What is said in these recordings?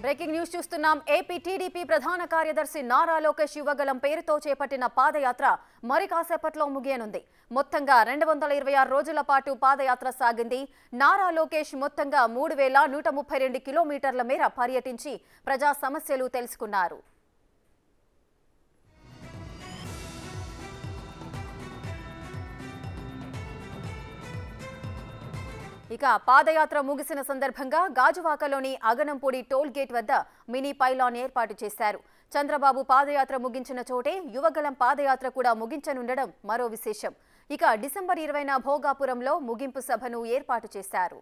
Breaking news చూస్తున్నాం. AP TDP ప్రధాన కార్యదర్శి నారా లోకేష్ యువగలం పేరుతో చేపట్టిన పాదయాత్ర మరి కాసేపట్లో ముగియనుంది. మొత్తంగా 226 రోజుల పాటు పాదయాత్ర సాగింది. నారా లోకేష్ మొత్తంగా 3132 కిలోమీటర్ల మేర పర్యటించి ప్రజా సమస్యలు తెలుసుకున్నారు. ఇక పాదయాత్ర ముగిసిన సందర్భంగా గాజువాకలోని అగనంపూడి టోల్ గేట్ వద్ద మినీ పైలాన్ ఏర్పాటు చేశారు. చంద్రబాబు పాదయాత్ర ముగించిన చోటే యువగలం పాదయాత్ర కూడా ముగించనుండడం మరో విశేషం. ఇక డిసెంబర్ 20న భోగాపురంలో ముగింపు సభను ఏర్పాటు చేశారు.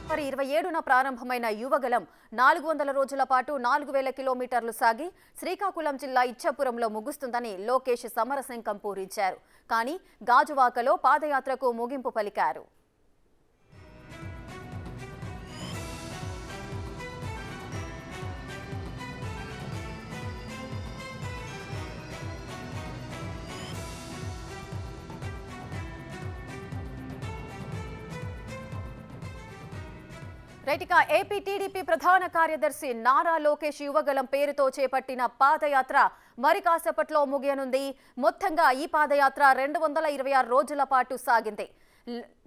ఫిబ్రవరి 27న ప్రారంభమైన యువగలం 400 రోజుల పాటు 4000 కిలోమీటర్లు సాగి శ్రీకాకుళం జిల్లా ఇచ్చాపురంలో ముగుస్తుందని లోకేష్ సమరశంఖం పూరించారు. కానీ గాజువాకలో పాదయాత్రకు ముగింపు పలికారు. రైటిక ఏపీ టీడీపీ ప్రధాన కార్యదర్శి నారా లోకేష్ యువగలం పేరుతో చేపట్టిన పాదయాత్ర మరి కాసేపట్లో ముగియనుంది. మొత్తంగా ఈ పాదయాత్ర 226 రోజుల పాటు సాగింది.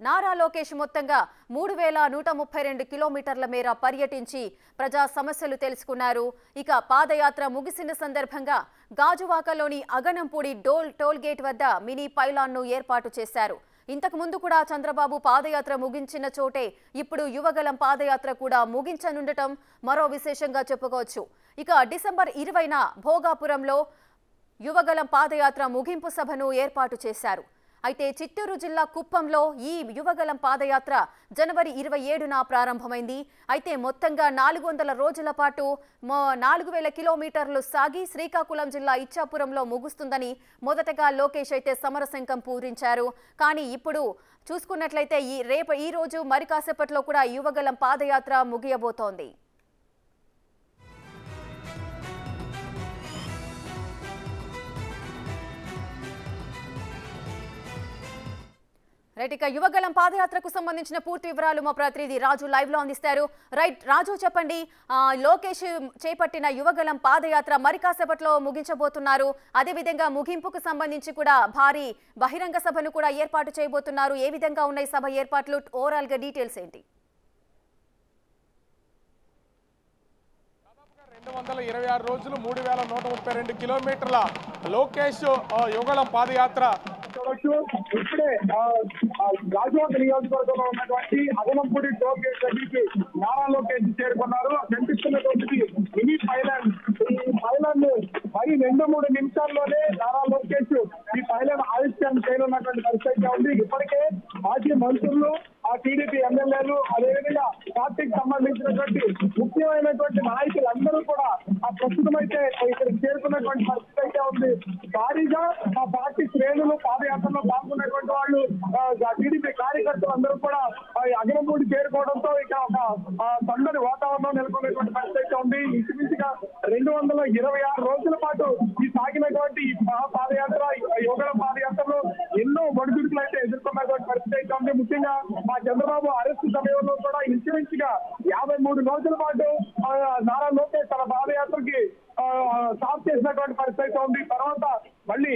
నారా లోకేష్ మొత్తంగా 3132 కిలోమీటర్ల మేర పర్యటించి ప్రజా సమస్యలు తెలుసుకున్నారు. ఇక పాదయాత్ర ముగిసిన సందర్భంగా గాజువాకలోని అగనంపూడి టోల్ గేట్ వద్ద మినీ పైలాన్ను ఏర్పాటు చేశారు. ఇంతకు ముందు కూడా చంద్రబాబు పాదయాత్ర ముగించిన చోటే ఇప్పుడు యువగలం పాదయాత్ర కూడా ముగించనుండటం మరో విశేషంగా చెప్పుకోవచ్చు. ఇక డిసెంబర్ 20న భోగాపురంలో యువగలం పాదయాత్ర ముగింపు సభను ఏర్పాటు చేశారు. అయితే చిత్తూరు జిల్లా కుప్పంలో ఈ యువగలం పాదయాత్ర జనవరి 27న ప్రారంభమైంది. అయితే మొత్తంగా 400 రోజుల పాటు 4000 కిలోమీటర్లు సాగి శ్రీకాకుళం జిల్లా ఇచ్చాపురంలో ముగుస్తుందని మొదటగా లోకేష్ అయితే సమరశంఖం పూరించారు. కానీ ఇప్పుడు చూసుకున్నట్లయితే ఈ రోజు మరి కాసేపట్లో కూడా యువగలం పాదయాత్ర ముగియబోతోంది. రైట్, ఇక యువగలం పాదయాత్రకు సంబంధించిన పూర్తి వివరాలు మా ప్రతినిధి రాజు లైవ్ లో అందిస్తారు. రైట్ రాజు, చెప్పండి, లోకేష్ చేపట్టిన యువగలం పాదయాత్ర మరి కాసేపట్లో ముగించబోతున్నారు. అదేవిధంగా ముగింపుకు సంబంధించి కూడా భారీ బహిరంగ సభను కూడా ఏర్పాటు చేయబోతున్నారు. ఏ విధంగా ఉన్నాయి సభ ఏర్పాట్లు? ఓవరాల్ గా డీటెయిల్స్ ఏంటి? 226 రోజులు 3132 కిలోమీటర్ల లోకేష్ యువగలం పాదయాత్ర చూడొచ్చు. ఇప్పుడే గాజువాక నియోజకవర్గంలో ఉన్నటువంటి అగనంపూడి టోల్ గేట్ దగ్గరికి నారా లోకేష్ చేరుకున్నారు. కనిపిస్తున్నటువంటి మినీ పైలాన్, ఈ పైలాన్ మరి 2-3 నిమిషాల్లోనే నారా లోకేష్ ఈ పైలాన్ ఆవిష్కరణ చేయనున్నటువంటి పరిస్థితి ఉంది. ఇప్పటికే మాజీ మంత్రులు, ఆ టీడీపీ ఎమ్మెల్యేలు, అదేవిధంగా పార్టీకి సంబంధించినటువంటి ముఖ్యమైనటువంటి నాయకులందరూ కూడా ప్రస్తుతం అయితే ఇక్కడికి చేరుకున్నటువంటి పరిస్థితి అయితే ఉంది. భారీగా ఆ పార్టీ శ్రేణులు పాదయాత్రలో పాల్గొన్నటువంటి వాళ్ళు, టీడీపీ కార్యకర్తలు అందరూ కూడా అగనంపూడి చేరుకోవడంతో ఇక ఒక సందడి వాతావరణం నెలకొన్నటువంటి పరిస్థితి అయితే ఉంది. ఇంచుమించుగా 226 రోజుల పాటు ఈ సాగినటువంటి పాదయాత్ర, యువగలం పాదయాత్రలో ఎన్నో ఒడిదుడుకులు అయితే ఎదుర్కొన్నటువంటి పరిస్థితి అయితే ఉంది. ముఖ్యంగా మా చంద్రబాబు అరెస్టు సమయంలో కూడా ఇంచుమించుగా 53 రోజుల పాటు నారా లోకేష్ తన పాదయాత్రకి స్టాప్ చేసినటువంటి పరిస్థితి ఉంది. తర్వాత మళ్ళీ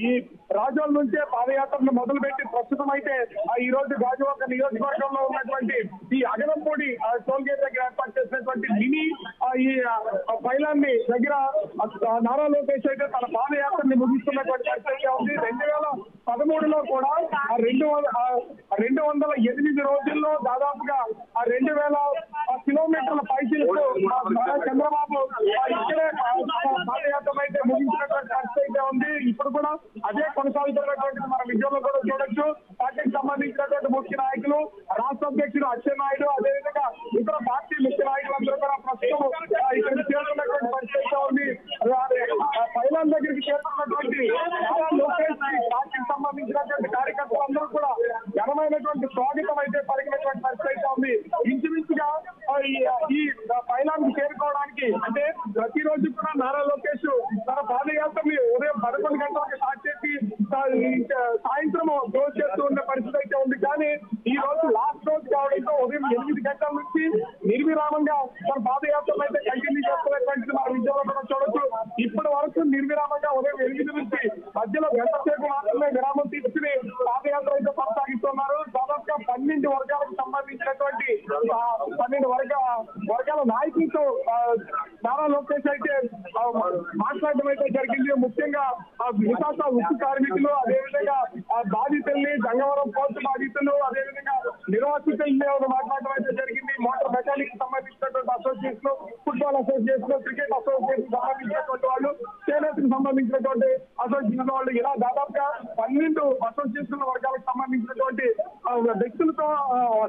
ఈ రాజోల నుంచే పాదయాత్రను మొదలుపెట్టి ప్రస్తుతం అయితే ఈ రోజు గాజువాక నియోజకవర్గంలో ఉన్నటువంటి ఈ అగనంపూడి టోల్ గేట్ దగ్గర ఏర్పాటు చేసినటువంటి మినీ ఈ పైలాన్ని దగ్గర నారా లోకేష్ అయితే తన పాదయాత్రని ముగిస్తున్నటువంటి పరిస్థితి ఉంది. 2013లో కూడా 208 రోజుల్లో దాదాపుగా 2000 కిలోమీటర్ల పైచిలకు చంద్రబాబు ఇక్కడే పాదయాత్ర అయితే ముగించినటువంటి పరిస్థితి అయితే ఉంది. ఇప్పుడు కూడా అదే కొనసాగుతున్నటువంటి మన విజయంలో కూడా చూడొచ్చు. పార్టీకి సంబంధించినటువంటి ముఖ్య నాయకులు, రాష్ట్ర అధ్యక్షుడు అచ్చెన్నాయుడు, అదేవిధంగా ఇతర పార్టీ ముఖ్య నాయకులందరూ కూడా ప్రస్తుతం ఇక్కడ చేరుకున్నటువంటి పరిస్థితి ఉంది. అంటే ప్రతిరోజు కూడా నారా లోకేష్ తన పాదయాత్రని ఉదయం 11 గంటలకు స్టార్ట్ చేసి సాయంత్రం క్లోజ్ చేస్తూ ఉన్న పరిస్థితి అయితే ఉంది. కానీ ఈ రోజు లాస్ట్ రోజు కావడంతో ఉదయం 8 గంటల నుంచి నిర్విరామంగా తన పాదయాత్రను అయితే కంటిన్యూ చేస్తున్నటువంటిది మన విజయవాడలో చూడొచ్చు. ఇప్పటి వరకు నిర్విరామంగా ఉదయం 8 నుంచి మధ్యలో గంట సేపు మాత్రమే విరామం తీసుకుని పాదయాత్ర అయితే కొనసాగిస్తున్నారు. దాదాపుగా 12 వర్గాలకు సంబంధించినటువంటి 12 వర్గాల నాయకులతో నారా లోకేష్ అయితే మాట్లాడడం అయితే జరిగింది. ముఖ్యంగా విశాఖ ఉక్కు కార్మికులు, అదేవిధంగా బాధితుల్ని, గంగవరం పోర్టు బాధితులు, అదేవిధంగా నిర్వాసితుల్ని మాట్లాడడం అయితే జరిగింది. మోటార్ మెకానిక్ సంబంధించినటువంటి association, football association, cricket association సంబంధించినటువంటి వాళ్ళు, చేనేతకు సంబంధించినటువంటి అసోసియేషన్ వాళ్ళు, ఇలా దాదాపుగా 12 అసోసియేషన్ వర్గాలకు సంబంధించినటువంటి వ్యక్తులతో,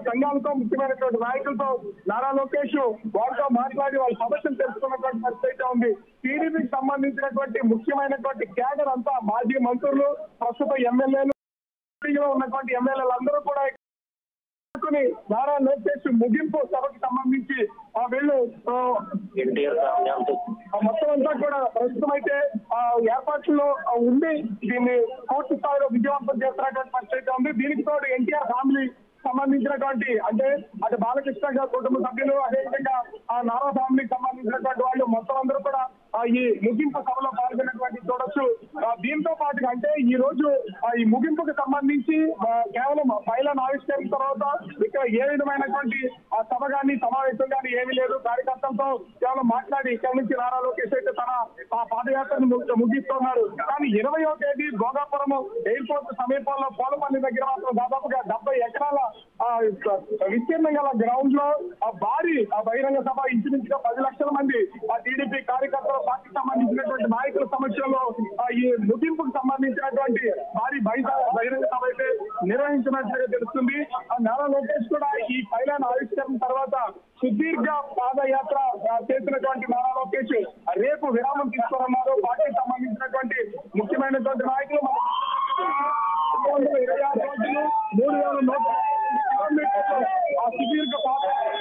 సంఘాలతో, ముఖ్యమైనటువంటి నాయకులతో నారా లోకేష్ వారితో మాట్లాడి వాళ్ళ సమస్యలు తెలుసుకున్నటువంటి పరిస్థితి అయితే ఉంది. టీడీపీకి సంబంధించినటువంటి ముఖ్యమైనటువంటి క్యాడర్ అంతా మాజీ మంత్రులు, ప్రస్తుత ఎమ్మెల్యేలు, ఉన్నటువంటి ఎమ్మెల్యేలు అందరూ కూడా నారా లోకేష్ ముగింపు సభకు సంబంధించి వీళ్ళు మొత్తం అంతా కూడా ప్రస్తుతం అయితే ఏర్పాట్లలో ఉండి దీన్ని పూర్తి స్థాయిలో విజయవంతం చేస్తున్నటువంటి పరిస్థితి ఉంది. దీనికి తోడు ఎన్టీఆర్ ఫ్యామిలీ సంబంధించినటువంటి అంటే అటు బాలకృష్ణ గారి కుటుంబ సభ్యులు, అదేవిధంగా నారా ఫ్యామిలీకి సంబంధించినటువంటి వాళ్ళు మొత్తం అందరూ కూడా ఈ ముగింపు సభలో పాల్గొన్నటువంటి చూడొచ్చు. దీంతో పాటుగా అంటే ఈ రోజు ఈ ముగింపుకు సంబంధించి కేవలం పైలాన్ ఆవిష్కరణ తర్వాత ఇక్కడ ఏ విధమైనటువంటి సభ కానీ సమావేశం కానీ ఏమీ లేదు. కార్యకర్తలతో కేవలం మాట్లాడి ఇక్కడి నుంచి నారా లోకేష్ అయితే తన పాదయాత్రను ముగిస్తున్నారు. కానీ 20వ తేదీ భోగాపురం ఎయిర్పోర్ట్ సమీపంలో పోలపల్లి దగ్గర మాత్రం దాదాపుగా 70 ఎకరాల విస్తీర్ణం గల గ్రౌండ్ లో భారీ బహిరంగ సభ ఇంచుమించుగా 10 లక్షల మంది టీడీపీ కార్యకర్తలు, పార్టీకి సంబంధించినటువంటి నాయకుల సమక్షంలో ఈ ముగింపుకు సంబంధించినటువంటి భారీ బహిరంగ సభ అయితే నిర్వహించినట్లుగా తెలుస్తుంది. నారా లోకేష్ కూడా ఈ పైలాన్ ఆవిష్కరణ తర్వాత సుదీర్ఘ పాదయాత్ర చేసినటువంటి నారా లోకేష్ రేపు విరామం తీసుకోనున్నారు. పార్టీకి సంబంధించినటువంటి ముఖ్యమైనటువంటి నాయకులు 26 రోజులు 3,100 సుదీర్ఘ పాదయాత్ర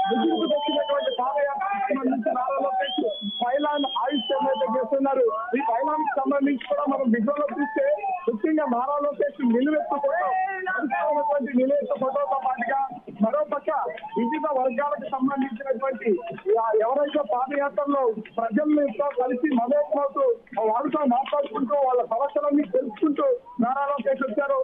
ముగింపుకు వచ్చినటువంటి పాదయాత్రకు సంబంధించి నారా లోకేష్ పైలాన్ ఆవిష్కరణ అయితే చేస్తున్నారు. ఈ పైలాన్ కి సంబంధించి కూడా మనం విజువల్లో చూస్తే ముఖ్యంగా నారా లోకేష్ నిలువెత్తు ఫోటోతో పాటుగా మరోపక్క వివిధ వర్గాలకు సంబంధించినటువంటి ఎవరైతే పాదయాత్రలో ప్రజలతో కలిసి మమేకమవుతూ వాళ్ళతో మాట్లాడుకుంటూ వాళ్ళ సమస్యలన్నీ తెలుసుకుంటూ నారా లోకేష్ వచ్చారు.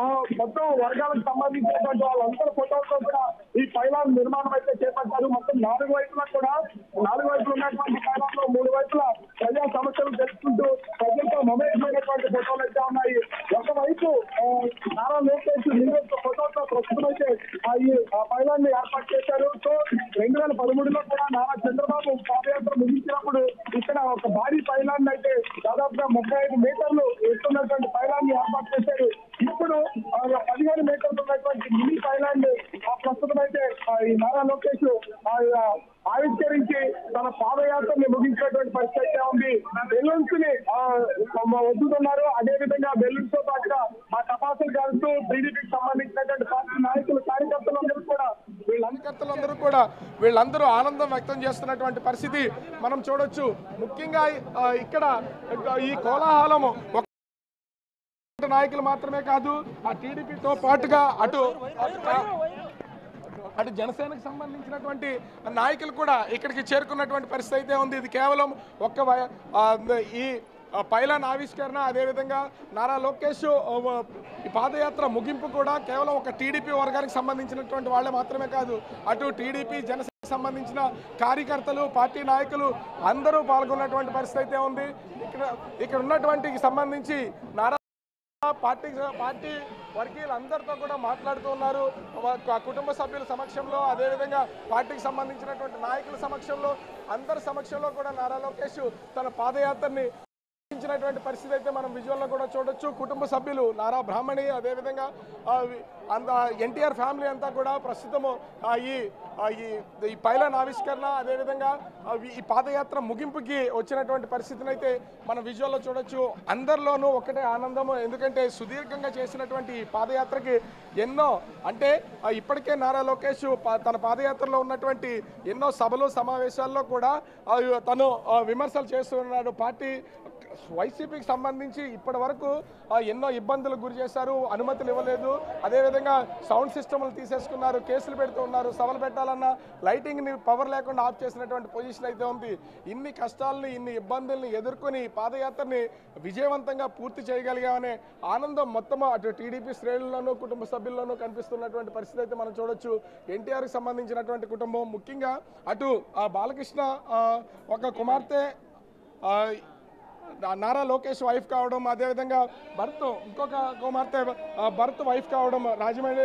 ఆ మొత్తం వర్గాలకు సంబంధించినటువంటి వాళ్ళందరూ ఫోటోలతో కూడా ఈ పైలాన్ నిర్మాణం అయితే చేపట్టారు. మొత్తం 4 వైపులా కూడా 4 వైపులు ఉన్నటువంటి పైలాన్లో 3 వైపుల ప్రజా సమస్యలు తెలుసుకుంటూ ప్రజలతో మమేకమైనటువంటి ఫోటోలు అయితే ఉన్నాయి. ఒకవైపు నారా లోకేష్ నిలువెత్తు ఫోటోతో ప్రస్తుతం అయితే ఈ పైలాన్ ని ఏర్పాటు చేశారు. సో 2013లో కూడా నారా చంద్రబాబు పాదయాత్ర ముగించినప్పుడు ఇక్కడ ఒక భారీ పైలాన్ అయితే దాదాపుగా 35 మీటర్లు ఎత్తున్నటువంటి పైలాన్ ని ఏర్పాటు చేశారు. ఇప్పుడు 15 మీటర్లు ఉన్నటువంటి మినీ పైలాన్ ప్రస్తుతం అయితే ఈ నారా లోకేష్ ఆవిష్కరించి తన పాదయాత్రని ముగించినటువంటి పరిస్థితి అయితే ఉంది. బెలూన్స్ ని వద్దుతున్నారు. అదేవిధంగా బెలూన్స్ తో పాటుగా టపాసులు కాలుస్తూ టీడీపీకి సంబంధించినటువంటి పార్టీ నాయకులు, కార్యకర్తలందరూ కూడా వీళ్ళందరూ ఆనందం వ్యక్తం చేస్తున్నటువంటి పరిస్థితి మనం చూడొచ్చు. ముఖ్యంగా ఇక్కడ ఈ కోలాహలము నాయకులు మాత్రమే కాదు, ఆ టీడీపీతో పాటుగా అటు జనసేనకు సంబంధించినటువంటి నాయకులు కూడా ఇక్కడికి చేరుకున్నటువంటి పరిస్థితి అయితే ఉంది. ఇది కేవలం ఈ పైలాన్ ఆవిష్కరణ, అదేవిధంగా నారా లోకేష్ ఈ పాదయాత్ర ముగింపు కూడా కేవలం ఒక టీడీపీ వర్గానికి సంబంధించినటువంటి వాళ్ళే మాత్రమే కాదు, అటు టీడీపీ జనసేనకు సంబంధించిన కార్యకర్తలు, పార్టీ నాయకులు అందరూ పాల్గొన్నటువంటి పరిస్థితి అయితే ఉంది. ఇక్కడ ఉన్నటువంటి సంబంధించి నారా పార్టీ వర్గీయులందరితో కూడా మాట్లాడుతూ ఉన్నారు. కుటుంబ సభ్యుల సమక్షంలో, అదేవిధంగా పార్టీకి సంబంధించినటువంటి నాయకుల సమక్షంలో, అందరి సమక్షంలో కూడా నారా లోకేష్ తన పాదయాత్రని ఇచ్చినటువంటి పరిస్థితి అయితే మనం విజువల్లో కూడా చూడొచ్చు. కుటుంబ సభ్యులు నారా బ్రాహ్మణి, అదేవిధంగా అంత ఎన్టీఆర్ ఫ్యామిలీ అంతా కూడా ప్రస్తుతము ఈ పైలాన్ ఆవిష్కరణ, అదేవిధంగా ఈ పాదయాత్ర ముగింపుకి వచ్చినటువంటి పరిస్థితిని అయితే మనం విజువల్లో చూడొచ్చు. అందరిలోనూ ఒకటే ఆనందము, ఎందుకంటే సుదీర్ఘంగా చేసినటువంటి ఈ పాదయాత్రకి ఎన్నో అంటే ఇప్పటికే నారా లోకేష్ తన పాదయాత్రలో ఉన్నటువంటి ఎన్నో సభలు సమావేశాల్లో కూడా తను విమర్శలు చేస్తున్నాడు. పార్టీ వైసీపీకి సంబంధించి ఇప్పటి వరకు ఎన్నో ఇబ్బందులకు గురి చేశారు, అనుమతులు ఇవ్వలేదు, అదేవిధంగా సౌండ్ సిస్టమ్లు తీసేసుకున్నారు, కేసులు పెడుతూ ఉన్నారు, సభలు పెట్టాలన్నా లైటింగ్ని పవర్ లేకుండా ఆఫ్ చేసినటువంటి పొజిషన్ అయితే ఉంది. ఇన్ని కష్టాలని, ఇన్ని ఇబ్బందుల్ని ఎదుర్కొని పాదయాత్రని విజయవంతంగా పూర్తి చేయగలిగామనే ఆనందం మొత్తం అటు టీడీపీ శ్రేణుల్లోనూ కుటుంబ సభ్యుల్లోనూ కనిపిస్తున్నటువంటి పరిస్థితి అయితే మనం చూడొచ్చు. ఎన్టీఆర్కి సంబంధించినటువంటి కుటుంబం, ముఖ్యంగా అటు బాలకృష్ణ ఒక కుమార్తె నారా లోకేష్ వైఫ్ కావడం, అదేవిధంగా భరత్ ఇంకొక కుమార్తె భరత్ వైఫ్ కావడం, రాజమండ్రి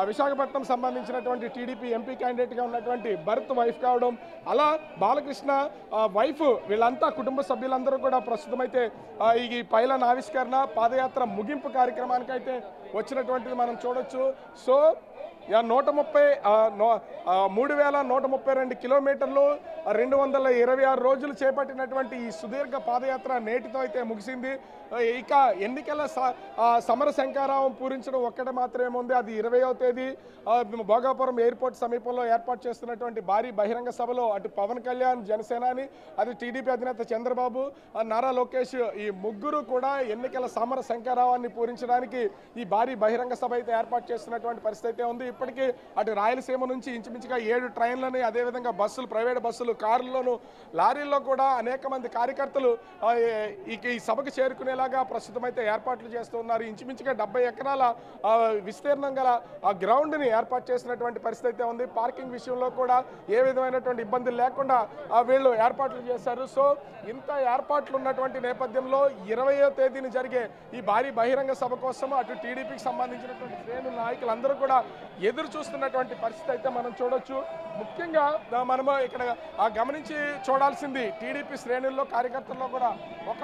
విశాఖపట్నం సంబంధించినటువంటి టీడీపీ ఎంపీ క్యాండిడేట్గా ఉన్నటువంటి భరత్ వైఫ్ కావడం, అలా బాలకృష్ణ వైఫ్ వీళ్ళంతా కుటుంబ సభ్యులందరూ కూడా ప్రస్తుతం అయితే ఈ పైలాన్ ఆవిష్కరణ పాదయాత్ర ముగింపు కార్యక్రమానికి అయితే వచ్చినటువంటిది మనం చూడొచ్చు. సో 3,132 కిలోమీటర్లు 226 రోజులు చేపట్టినటువంటి ఈ సుదీర్ఘ పాదయాత్ర నేటితో అయితే ముగిసింది. ఇక ఎన్నికల సమర శంఖారావం పూరించడం ఒక్కటే మాత్రమే ఉంది. అది 20వ తేదీ భోగాపురం ఎయిర్పోర్ట్ సమీపంలో ఏర్పాటు చేస్తున్నటువంటి భారీ బహిరంగ సభలో అటు పవన్ కళ్యాణ్ జనసేనాని, అది టీడీపీ అధినేత చంద్రబాబు, నారా లోకేష్ ఈ ముగ్గురు కూడా ఎన్నికల సమర శంఖారావాన్ని పూరించడానికి ఈ భారీ బహిరంగ సభ అయితే ఏర్పాటు చేస్తున్నటువంటి పరిస్థితి అయితే ఉంది. ఇప్పటికీ అటు రాయలసీమ నుంచి ఇంచుమించుగా 7 ట్రైన్లని, అదేవిధంగా బస్సులు, ప్రైవేట్ బస్సులు, కార్లలోను, లారీల్లో కూడా అనేక మంది కార్యకర్తలు ఈ సభకు చేరుకునేలాగా ప్రస్తుతం అయితే ఏర్పాట్లు చేస్తున్నారు. ఇంచుమించుగా 70 ఎకరాల విస్తీర్ణం గల గ్రౌండ్ని ఏర్పాటు చేసినటువంటి పరిస్థితి అయితే ఉంది. పార్కింగ్ విషయంలో కూడా ఏ విధమైనటువంటి ఇబ్బందులు లేకుండా వీళ్ళు ఏర్పాట్లు చేశారు. సో ఇంత ఏర్పాట్లు ఉన్నటువంటి నేపథ్యంలో 20వ తేదీన జరిగే ఈ భారీ బహిరంగ సభ కోసం అటు టీడీపీకి సంబంధించినటువంటి శ్రేణుల నాయకులందరూ కూడా ఎదురు చూస్తున్నటువంటి పరిస్థితి అయితే మనం చూడొచ్చు. ముఖ్యంగా మనము ఇక్కడ గమనించి చూడాల్సింది టీడీపీ శ్రేణుల్లో కార్యకర్తల్లో కూడా ఒక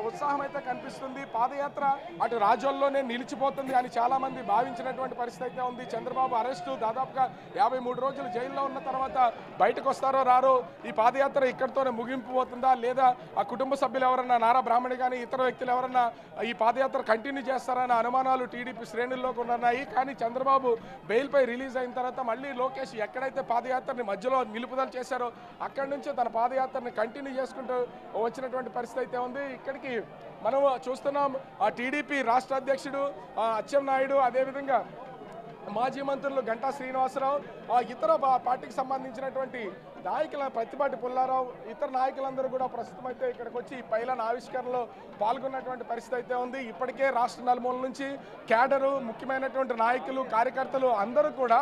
ఉత్సాహం అయితే కనిపిస్తుంది. పాదయాత్ర అటు రాజోల్లోనే నిలిచిపోతుంది అని చాలా మంది భావించినటువంటి పరిస్థితి అయితే ఉంది. చంద్రబాబు అరెస్టు, దాదాపుగా 53 రోజులు జైల్లో ఉన్న తర్వాత బయటకు వస్తారో రారో, ఈ పాదయాత్ర ఇక్కడితోనే ముగింపు పోతుందా, లేదా ఆ కుటుంబ సభ్యులు ఎవరన్నా, నారా బ్రాహ్మణి కానీ ఇతర వ్యక్తులు ఎవరన్నా ఈ పాదయాత్ర కంటిన్యూ చేస్తారనే అనుమానాలు టీడీపీ శ్రేణుల్లో కూడా ఉన్నాయి. కానీ చంద్రబాబు బెయిల్పై రిలీజ్ అయిన తర్వాత మళ్ళీ లోకేష్ ఎక్కడైతే పాదయాత్రని మధ్యలో నిలుపుదల చేశారో అక్కడి నుంచి తన పాదయాత్రని కంటిన్యూ చేసుకుంటూ వచ్చినటువంటి పరిస్థితి అయితే ఉంది. ఇక్కడికి మనం చూస్తున్నాం ఆ టీడీపీ రాష్ట్ర అధ్యక్షుడు అచ్చెన్నాయుడు, అదేవిధంగా మాజీ మంత్రులు గంటా శ్రీనివాసరావు, ఇతర పార్టీకి సంబంధించినటువంటి నాయకుల ప్రతిపాటి పుల్లారావు, ఇతర నాయకులందరూ కూడా ప్రస్తుతం అయితే ఇక్కడికి వచ్చి ఈ పైలాన్ ఆవిష్కరణలో పాల్గొన్నటువంటి పరిస్థితి అయితే ఉంది. ఇప్పటికే రాష్ట్ర నలుమూల నుంచి క్యాడరు, ముఖ్యమైనటువంటి నాయకులు, కార్యకర్తలు అందరూ కూడా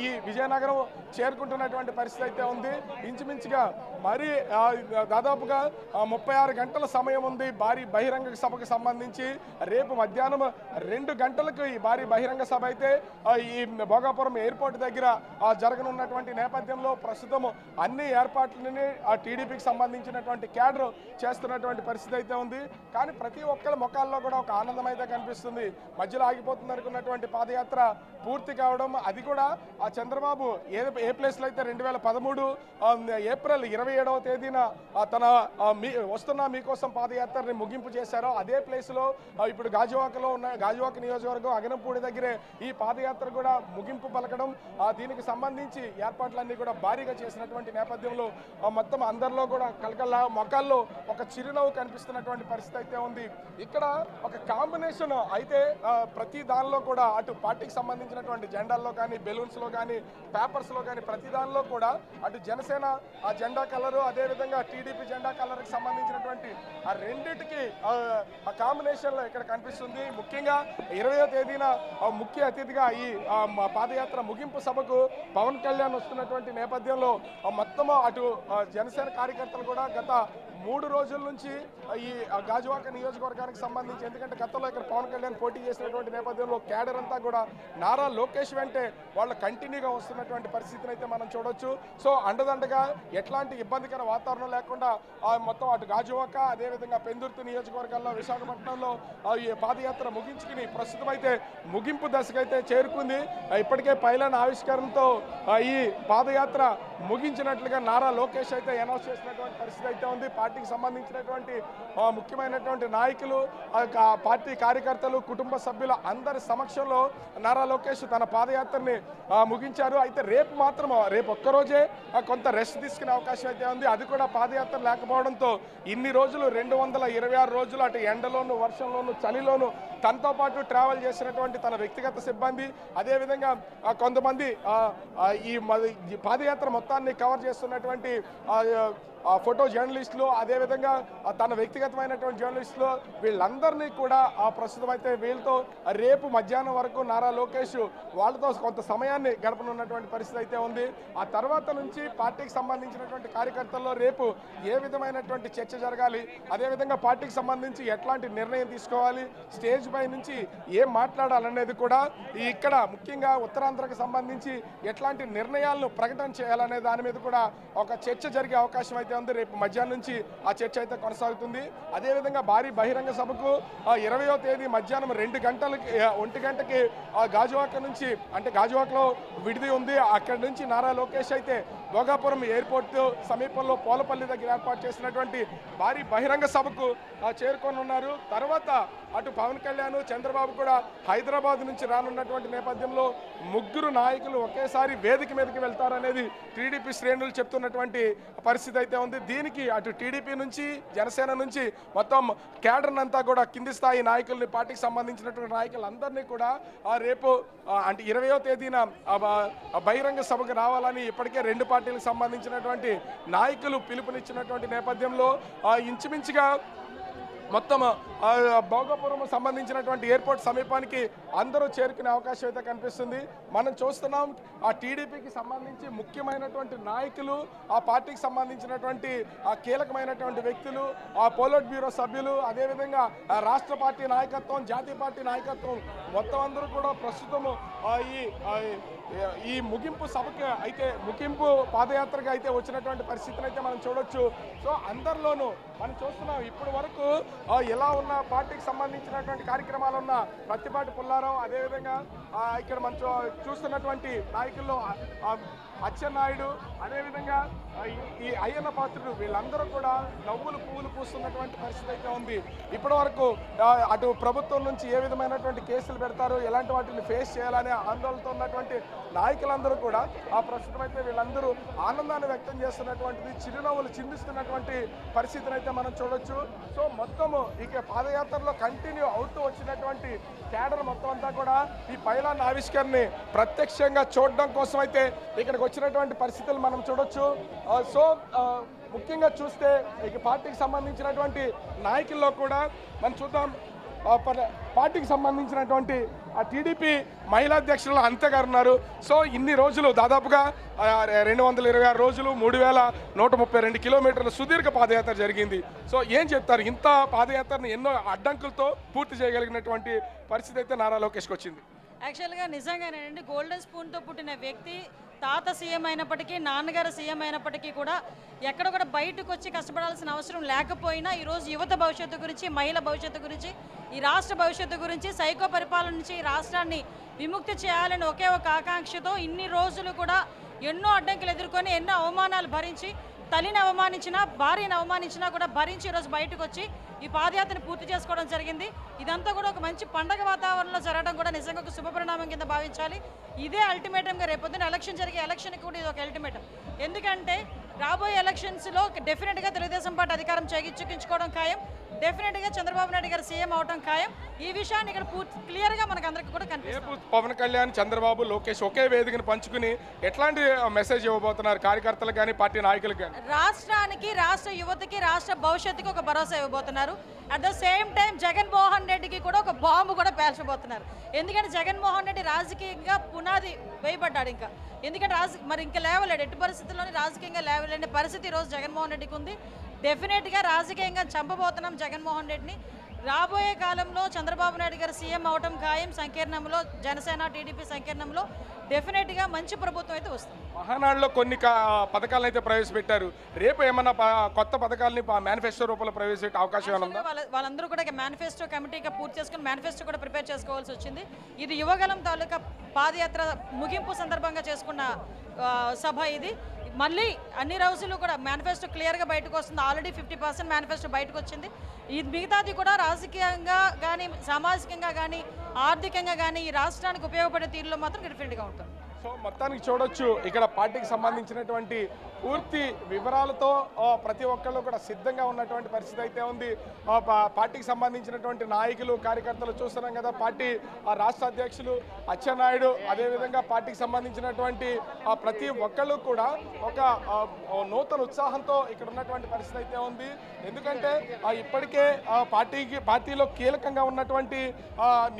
ఈ విజయనగరం చేరుకుంటున్నటువంటి పరిస్థితి అయితే ఉంది. ఇంచుమించుగా మరి దాదాపుగా 36 గంటల సమయం ఉంది భారీ బహిరంగ సభకు సంబంధించి. రేపు మధ్యాహ్నం 2 గంటలకు ఈ భారీ బహిరంగ సభ అయితే ఈ భోగాపురం ఎయిర్పోర్ట్ దగ్గర జరగనున్నటువంటి నేపథ్యంలో ప్రస్తుతం అన్ని ఏర్పాట్లని ఆ టీడీపీకి సంబంధించినటువంటి క్యాడర్ చేస్తున్నటువంటి పరిస్థితి అయితే ఉంది. కానీ ప్రతి ఒక్కరి ముఖాల్లో కూడా ఒక ఆనందం అయితే కనిపిస్తుంది. మధ్యలో ఆగిపోతుంది అనుకున్నటువంటి పాదయాత్ర పూర్తి కావడం, అది కూడా ఆ చంద్రబాబు ఏ ప్లేస్లో అయితే 2013 ఏప్రిల్ 27వ తేదీన తన వస్తున్న మీకోసం పాదయాత్రని ముగింపు చేశారో అదే ప్లేస్లో ఇప్పుడు గాజువాకలో ఉన్న గాజువాక నియోజకవర్గం అగనంపూడి దగ్గరే ఈ పాదయాత్ర కూడా ముగింపు పలకడం, దీనికి సంబంధించి ఏర్పాట్లన్నీ కూడా భారీగా చేసినటువంటి నేపథ్యంలో మొత్తం అందరిలో కూడా కలకల్లా మొక్కల్లో ఒక చిరునవ్వు కనిపిస్తున్నటువంటి పరిస్థితి అయితే ఉంది. ఇక్కడ ఒక కాంబినేషన్ అయితే ప్రతి దానిలో కూడా అటు పార్టీకి సంబంధించినటువంటి జెండాల్లో కానీ, బెలూన్స్లో కానీ, పేపర్స్లో కానీ ప్రతి దానిలో కూడా అటు జనసేన ఆ జెండా కలరు, అదేవిధంగా టీడీపీ జెండా కలర్కి సంబంధించినటువంటి ఆ రెండింటికి ఆ కాంబినేషన్లో ఇక్కడ కనిపిస్తుంది. ముఖ్యంగా 20వ తేదీన ముఖ్య అతిథిగా ఈ పాదయాత్ర ముగింపు సభకు పవన్ కళ్యాణ్ వస్తున్నటువంటి నేపథ్యంలో మొత్తం అటు జనసేన కార్యకర్తలు కూడా గత 3 రోజుల నుంచి ఈ గాజువాక నియోజకవర్గానికి సంబంధించి, ఎందుకంటే గతంలో ఇక్కడ పవన్ కళ్యాణ్ పోటీ చేసినటువంటి నేపథ్యంలో క్యాడర్ అంతా కూడా నారా లోకేష్ వెంటే వాళ్ళు కంటిన్యూగా వస్తున్నటువంటి పరిస్థితిని అయితే మనం చూడొచ్చు. సో అండదండగా ఎట్లాంటి ఇబ్బందికర వాతావరణం లేకుండా మొత్తం అటు గాజువాక అదేవిధంగా పెందుర్తి నియోజకవర్గాల్లో విశాఖపట్నంలో ఈ పాదయాత్ర ముగించుకుని ప్రస్తుతం అయితే ముగింపు దశకైతే చేరుకుంది. ఇప్పటికే పైలాన్ ఆవిష్కరణతో ఈ పాదయాత్ర ముగించినట్లుగా నారా లోకేష్ అయితే అనౌన్స్ చేసినటువంటి పరిస్థితి అయితే ఉంది. పార్టీకి సంబంధించినటువంటి ముఖ్యమైనటువంటి నాయకులు, పార్టీ కార్యకర్తలు, కుటుంబ సభ్యుల అందరి సమక్షంలో నారా లోకేష్ తన పాదయాత్రని ముగించారు. అయితే రేపు ఒక్కరోజే కొంత రెస్ట్ తీసుకునే అవకాశం అయితే ఉంది. అది కూడా పాదయాత్ర లేకపోవడంతో ఇన్ని రోజులు 226 రోజులు అటు ఎండలోను, వర్షంలోను, చలిలోను తనతో పాటు ట్రావెల్ చేసినటువంటి తన వ్యక్తిగత సిబ్బంది, అదేవిధంగా కొంతమంది ఈ పాదయాత్ర మొత్తాన్ని కవర్ చేస్తున్నటువంటి ఫోటో జర్నలిస్టులు, అదేవిధంగా తన వ్యక్తిగతమైనటువంటి జర్నలిస్టులు, వీళ్ళందరినీ కూడా ప్రస్తుతం అయితే వీళ్ళతో రేపు మధ్యాహ్నం వరకు నారా లోకేష్ వాళ్ళతో కొంత సమయాన్ని గడపనున్నటువంటి పరిస్థితి అయితే ఉంది. ఆ తర్వాత నుంచి పార్టీకి సంబంధించినటువంటి కార్యకర్తల్లో రేపు ఏ విధమైనటువంటి చర్చ జరగాలి, అదేవిధంగా పార్టీకి సంబంధించి ఎట్లాంటి నిర్ణయం తీసుకోవాలి, స్టేజ్ పై నుంచి ఏం మాట్లాడాలనేది కూడా ఇక్కడ ముఖ్యంగా ఉత్తరాంధ్రకు సంబంధించి ఎట్లాంటి నిర్ణయాలను ప్రకటన చేయాలనే దాని మీద కూడా ఒక చర్చ జరిగే అవకాశం అయితే ఉంది. రేపు మధ్యాహ్నం నుంచి ఆ చర్చ అయితే కొనసాగుతుంది. అదేవిధంగా భారీ బహిరంగ సభకు 20వ తేదీ మధ్యాహ్నం 1 గంటకి గాజువాక నుంచి, అంటే గాజువాకలో విడిది ఉంది, అక్కడి నుంచి నారా లోకేష్ అయితే భోగాపురం ఎయిర్పోర్ట్ సమీపంలో పోలపల్లి దగ్గర ఏర్పాటు చేసినటువంటి భారీ బహిరంగ సభకు చేరుకొని ఉన్నారు. తర్వాత అటు పవన్ కళ్యాణ్, చంద్రబాబు కూడా హైదరాబాద్ నుంచి రానున్నటువంటి నేపథ్యంలో ముగ్గురు నాయకులు ఒకేసారి వేదిక మీదకి వెళ్తారనేది టీడీపీ శ్రేణులు చెప్తున్నటువంటి పరిస్థితి అయితే ఉంది. దీనికి అటు టీడీపీ నుంచి, జనసేన నుంచి మొత్తం క్యాడర్ అంతా కూడా కింది స్థాయి నాయకుల్ని, పార్టీకి సంబంధించినటువంటి నాయకులందరినీ కూడా రేపు అంటే 20వ తేదీన బహిరంగ సభకు రావాలని ఇప్పటికే 2 పార్టీలకు సంబంధించినటువంటి నాయకులు పిలుపునిచ్చినటువంటి నేపథ్యంలో ఇంచుమించుగా మొత్తం భోగాపురం సంబంధించినటువంటి ఎయిర్పోర్ట్ సమీపానికి అందరూ చేరుకునే అవకాశం అయితే కనిపిస్తుంది. మనం చూస్తున్నాం ఆ టీడీపీకి సంబంధించి ముఖ్యమైనటువంటి నాయకులు, ఆ పార్టీకి సంబంధించినటువంటి ఆ కీలకమైనటువంటి వ్యక్తులు, ఆ పోలిట్ బ్యూరో సభ్యులు, అదేవిధంగా రాష్ట్ర పార్టీ నాయకత్వం, జాతీయ పార్టీ నాయకత్వం మొత్తం అందరూ కూడా ప్రస్తుతం ఈ ముగింపు సభకి అయితే, ముగింపు పాదయాత్రగా అయితే వచ్చినటువంటి పరిస్థితిని అయితే మనం చూడొచ్చు. సో అందరిలోనూ మనం చూస్తున్నాం ఇప్పటి వరకు ఎలా ఉన్న పార్టీకి సంబంధించినటువంటి కార్యక్రమాలు ఉన్న ప్రత్తిపాటి పుల్లారావు, అదేవిధంగా ఇక్కడ మనం చూస్తున్నటువంటి నాయకుల్లో అచ్చెన్నాయుడు, అదేవిధంగా ఈ అయ్యన్న పాత్రుడు, వీళ్ళందరూ కూడా నవ్వులు పువ్వులు పూస్తున్నటువంటి పరిస్థితి అయితే ఉంది. ఇప్పటి వరకు అటు ప్రభుత్వం నుంచి ఏ విధమైనటువంటి కేసులు పెడతారు, ఎలాంటి వాటిని ఫేస్ చేయాలనే ఆందోళనతో ఉన్నటువంటి నాయకులందరూ కూడా ప్రస్తుతం అయితే వీళ్ళందరూ ఆనందాన్ని వ్యక్తం చేస్తున్నటువంటిది, చిరునవ్వులు చిందిస్తున్నటువంటి పరిస్థితిని అయితే మనం చూడొచ్చు. సో మొత్తము ఇక పాదయాత్రలో కంటిన్యూ అవుతూ వచ్చినటువంటి క్యాడర్ మొత్తం అంతా కూడా ఈ పైలాన్ ఆవిష్కరణని ప్రత్యక్షంగా చూడడం కోసం అయితే ఇక్కడికి వచ్చినటువంటి పరిస్థితులు మనం చూడొచ్చు. సో ముఖ్యంగా చూస్తే ఇక పార్టీకి సంబంధించినటువంటి నాయకుల్లో కూడా మనం చూద్దాం. పార్టీకి సంబంధించినటువంటి ఆ టీడీపీ మహిళా అధ్యక్షులు అనిత గారు ఉన్నారు. సో ఇన్ని రోజులు దాదాపుగా 226 రోజులు 3132 కిలోమీటర్ల సుదీర్ఘ పాదయాత్ర జరిగింది. సో ఏం చెప్తారు, ఇంత పాదయాత్రను ఎన్నో అడ్డంకులతో పూర్తి చేయగలిగినటువంటి పరిస్థితి అయితే నారా లోకేష్కి వచ్చింది? యాక్చువల్గా నిజంగానేనండి, గోల్డెన్ స్పూన్తో పుట్టిన వ్యక్తి, తాత సీఎం అయినప్పటికీ, నాన్నగారు సీఎం అయినప్పటికీ కూడా ఎక్కడ కూడా బయటకు వచ్చి కష్టపడాల్సిన అవసరం లేకపోయినా ఈరోజు యువత భవిష్యత్తు గురించి, మహిళ భవిష్యత్తు గురించి, ఈ రాష్ట్ర భవిష్యత్తు గురించి, సైకో పరిపాలన నుంచి ఈ రాష్ట్రాన్ని విముక్తి చేయాలని ఒకే ఒక ఆకాంక్షతో ఇన్ని రోజులు కూడా ఎన్నో అడ్డంకులు ఎదుర్కొని, ఎన్నో అవమానాలు భరించి, తల్లిని అవమానించినా, భార్యను అవమానించినా కూడా భరించి ఈరోజు బయటకు వచ్చి ఈ పాదయాత్రను పూర్తి చేసుకోవడం జరిగింది. ఇదంతా కూడా ఒక మంచి పండగ వాతావరణంలో జరగడం కూడా నిజంగా ఒక శుభపరిణామం కింద భావించాలి. ఇదే అల్టిమేటంగా రేపొద్దున ఎలక్షన్ జరిగే ఎలక్షన్కి కూడా ఇది ఒక అల్టిమేటం. ఎందుకంటే రాబోయే ఎలక్షన్స్లో డెఫినెట్గా తెలుగుదేశం పార్టీ అధికారం చేజిక్కించుకోవడం ఖాయం, డెఫినెట్గా చంద్రబాబు నాయుడు గారు సీఎం అవడం ఖాయం. ఈ విషయాన్ని ఇక్కడ క్లియర్గా మనకు అందరికీ కూడా కనిపిస్తుంది. పవన్ కళ్యాణ్, చంద్రబాబు, లోకేష్ ఒకే వేదికను పంచుకుని ఎట్లాంటి మెసేజ్ ఇవ్వబోతున్నారు కార్యకర్తలకు కానీ, పార్టీ నాయకులకు కానీ? రాష్ట్రానికి, రాష్ట్ర యువతకి, రాష్ట్ర భవిష్యత్తుకి ఒక భరోసా ఇవ్వబోతున్నారు. At the same time Jaganmohan రెడ్డికి కూడా ఒక బాంబు కూడా పేల్చబోతున్నారు. ఎందుకంటే జగన్మోహన్ రెడ్డి రాజకీయంగా పునాది వేయబడ్డాడు. ఇంకా ఎందుకంటే మరి ఇంకా లేవలేడు, ఎట్టి పరిస్థితుల్లోనే రాజకీయంగా లేవలేని పరిస్థితి ఈరోజు జగన్మోహన్ రెడ్డికి ఉంది. డెఫినెట్గా రాజకీయంగా చంపబోతున్నాం జగన్మోహన్ రెడ్డిని. రాబోయే కాలంలో చంద్రబాబు నాయుడు గారు సీఎం అవటం ఖాయం. సంకీర్ణంలో జనసేన టీడీపీ సంకీర్ణంలో డెఫినెట్గా మంచి ప్రభుత్వం అయితే వస్తుంది. మహానాడులో కొన్ని పథకాలను అయితే ప్రవేశపెట్టారు. రేపు ఏమన్నా కొత్త పథకాలని మేనిఫెస్టో రూపంలో ప్రవేశపెట్టే అవకాశం ఏమన్నా? వాళ్ళందరూ కూడా మేనిఫెస్టో కమిటీగా పూర్తి చేసుకుని మేనిఫెస్టో కూడా ప్రిపేర్ చేసుకోవాల్సి వచ్చింది. ఇది యువగలం తాలూకా పాదయాత్ర ముగింపు సందర్భంగా చేసుకున్న సభ ఇది. మళ్ళీ అన్ని రోజులు కూడా మేనిఫెస్టో క్లియర్గా బయటకు వస్తుంది. ఆల్రెడీ 50% మేనిఫెస్టో బయటకు వచ్చింది. ఇది మిగతాది కూడా రాజకీయంగా కానీ సామాజికంగా కానీ ఆర్థికంగా కానీ ఈ రాష్ట్రానికి ఉపయోగపడే తీరులో మాత్రం డిఫరెంట్గా ఉంటుంది. సో మొత్తానికి చూడొచ్చు ఇక్కడ పార్టీకి సంబంధించినటువంటి పూర్తి వివరాలతో ప్రతి ఒక్కళ్ళు కూడా సిద్ధంగా ఉన్నటువంటి పరిస్థితి అయితే ఉంది. పార్టీకి సంబంధించినటువంటి నాయకులు కార్యకర్తలు చూస్తున్నాం కదా, పార్టీ రాష్ట్ర అధ్యక్షులు అచ్చెన్నాయుడు, అదేవిధంగా పార్టీకి సంబంధించినటువంటి ప్రతి ఒక్కళ్ళు కూడా ఒక నూతన ఉత్సాహంతో ఇక్కడ ఉన్నటువంటి పరిస్థితి అయితే ఉంది. ఎందుకంటే ఇప్పటికే పార్టీలో కీలకంగా ఉన్నటువంటి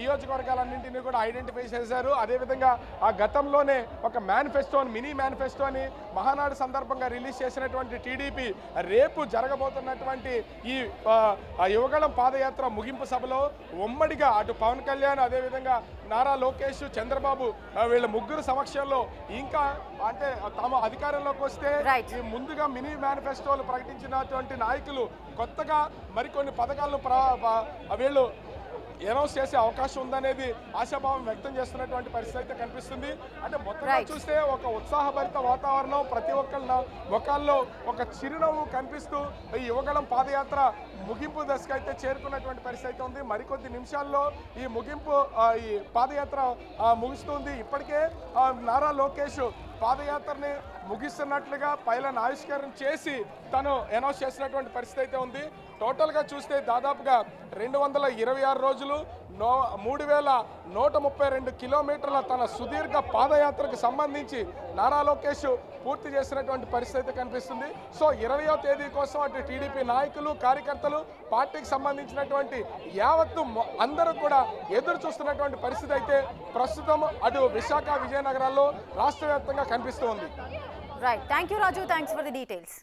నియోజకవర్గాలన్నింటినీ కూడా ఐడెంటిఫై చేశారు. అదేవిధంగా గతంలోనే ఒక మేనిఫెస్టోని మినీ మేనిఫెస్టోని మహానాడు సందర్భంగా రిలీజ్ చేసినటువంటి టీడీపీ రేపు జరగబోతున్నటువంటి ఈ యువగళం పాదయాత్ర ముగింపు సభలో ఉమ్మడిగా అటు పవన్ కళ్యాణ్, అదేవిధంగా నారా లోకేష్, చంద్రబాబు వీళ్ళ ముగ్గురు సమక్షంలో ఇంకా అంటే తాము అధికారంలోకి వస్తే ముందుగా మినీ మేనిఫెస్టోలు ప్రకటించినటువంటి నాయకులు కొత్తగా మరికొన్ని పథకాలను వీళ్ళు అనౌన్స్ చేసే అవకాశం ఉందనేది ఆశాభావం వ్యక్తం చేస్తున్నటువంటి పరిస్థితి అయితే కనిపిస్తుంది. అంటే మొత్తంగా చూస్తే ఒక ఉత్సాహభరిత వాతావరణం, ప్రతి ఒక్కళ్ళ ముఖాల్లో ఒక చిరునవ్వు కనిపిస్తూ ఈ యువగళం పాదయాత్ర ముగింపు దశకు అయితే చేరుకున్నటువంటి పరిస్థితి అయితే ఉంది. మరికొద్ది నిమిషాల్లో ఈ ముగింపు ఈ పాదయాత్ర ముగుస్తుంది. ఇప్పటికే నారా లోకేష్ పాదయాత్రని ముగిస్తున్నట్లుగా పైలన్ ఆవిష్కరణ చేసి తను అనౌన్స్ చేసినటువంటి పరిస్థితి అయితే ఉంది. టోటల్గా చూస్తే దాదాపుగా 226 రోజులు 3132 కిలోమీటర్ల తన సుదీర్ఘ పాదయాత్రకు సంబంధించి నారా లోకేష్ పూర్తి చేసినటువంటి పరిస్థితి అయితే కనిపిస్తుంది. సో 20వ తేదీ కోసం అటు టీడీపీ నాయకులు, కార్యకర్తలు, పార్టీకి సంబంధించినటువంటి యావత్తు అందరూ కూడా ఎదురు చూస్తున్నటువంటి పరిస్థితి అయితే ప్రస్తుతం అటు విశాఖ, విజయనగరాల్లో రాష్ట్ర వ్యాప్తంగా కనిపిస్తూ ఉంది. Right, thank you Raju, thanks for the details.